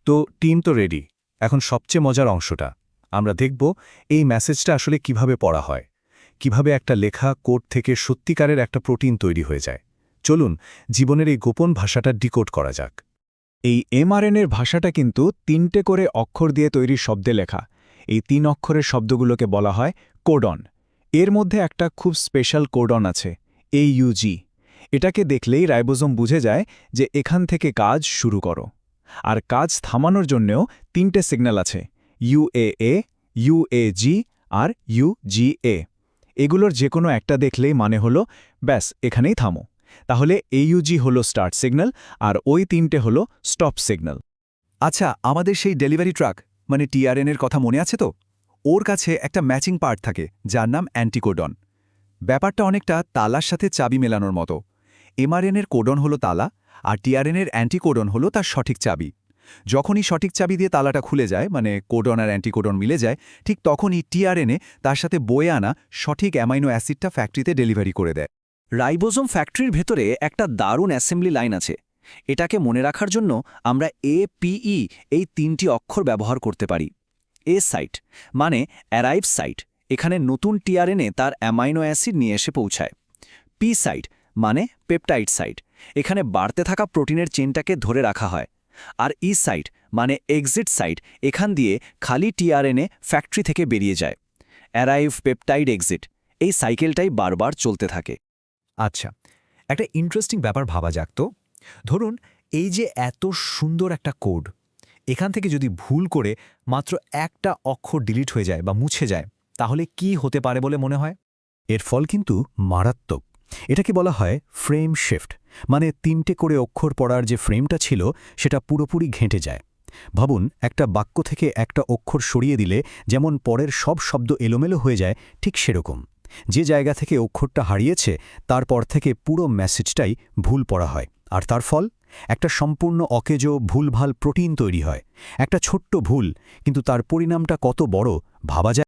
তো টিম তো রেডি। এখন সবচেয়ে মজার অংশটা আমরা দেখব এই মেসেজটা আসলে কিভাবে পড়া হয়, কিভাবে একটা লেখা কোড থেকে সত্যিকারের একটা প্রোটিন তৈরি হয়ে যায়। চলুন জীবনের এই গোপন ভাষাটা ডিকোড করা যাক। এই এমআরএনএর ভাষাটা কিন্তু 3টে করে অক্ষর দিয়ে তৈরি শব্দে লেখা। এই 3 অক্ষরের শব্দগুলোকে বলা হয় কোডন। এর মধ্যে একটা খুব স্পেশাল কোডন আছে, AUG। এটাকে দেখলেই রাইবোজোম বুঝে যায় যে এখান থেকে কাজ শুরু করো। আর কাজ থামানোর জন্যেও 3টে সিগন্যাল আছে, UAA, UAG আর UGA। এগুলোর যে কোনো একটা দেখলেই মানে হলো ব্যাস এখানেই থামো। তাহলে AUG হলো স্টার্ট সিগন্যাল আর ওই 3টে হলো স্টপ সিগন্যাল। আচ্ছা, আমাদের সেই ডেলিভারি ট্রাক মানে টিআরএনের কথা মনে আছে তো? ওর কাছে একটা ম্যাচিং পার্ট থাকে যার নাম অ্যান্টিকোডন। ব্যাপারটা অনেকটা তালার সাথে চাবি মেলানোর মতো। এমআরএনের কোডন হলো তালা, আর টিআরএনের অ্যান্টিকোডন হলো তার সঠিক চাবি। যখনই সঠিক চাবি দিয়ে তালাটা খুলে যায়, মানে কোডন আর অ্যান্টিকোডন মিলে যায়, ঠিক তখনই টিআরএনএ তার সাথে বয়ে আনা সঠিক অ্যামাইনো অ্যাসিডটা ফ্যাক্টরিতে ডেলিভারি করে দেয়। রাইবোজোম ফ্যাক্টরির ভেতরে একটা দারুণ অ্যাসেম্বলি লাইন আছে। এটাকে মনে রাখার জন্য আমরা APE এই 3টি অক্ষর ব্যবহার করতে পারি। এ সাইট মানে অ্যারাইভ সাইট, এখানে নতুন টিআরএনএ তার অ্যামাইনো অ্যাসিড নিয়ে এসে পৌঁছায়। পি সাইট মানে পেপটাইড সাইট, এখানে বাড়তে থাকা প্রোটিনের চেনটাকে ধরে রাখা হয়। আর ই সাইট মানে এক্সিট সাইট, এখান দিয়ে খালি টিআরএনএ ফ্যাক্টরি থেকে বেরিয়ে যায়। অ্যারাইভ, পেপটাইড, এক্সিট, এই সাইকেলটাই বারবার চলতে থাকে। আচ্ছা, একটা ইন্টারেস্টিং ব্যাপার ভাবা যাক তো। ধরুন এই যে এত সুন্দর একটা কোড, এখান থেকে যদি ভুল করে মাত্র একটা অক্ষর ডিলিট হয়ে যায় বা মুছে যায়, তাহলে কি হতে পারে বলে মনে হয়? এর ফল কিন্তু মারাত্মক। এটাকে বলা হয় ফ্রেম শিফট, মানে 3টে করে অক্ষর পড়ার যে ফ্রেমটা ছিল সেটা পুরোপুরি ঘেঁটে যায়। ভাবুন, একটা বাক্য থেকে একটা অক্ষর সরিয়ে দিলে যেমন পরের সব শব্দ এলোমেলো হয়ে যায়, ঠিক সেরকম যে জায়গা থেকে অক্ষরটা হারিয়েছে তারপর থেকে পুরো মেসেজটাই ভুল পড়া হয়। আর তার ফল একটা সম্পূর্ণ অকেজো ভুলভাল প্রোটিন তৈরি হয়। একটা ছোট্ট ভুল, কিন্তু তার পরিণামটা কত বড় ভাবা যায়।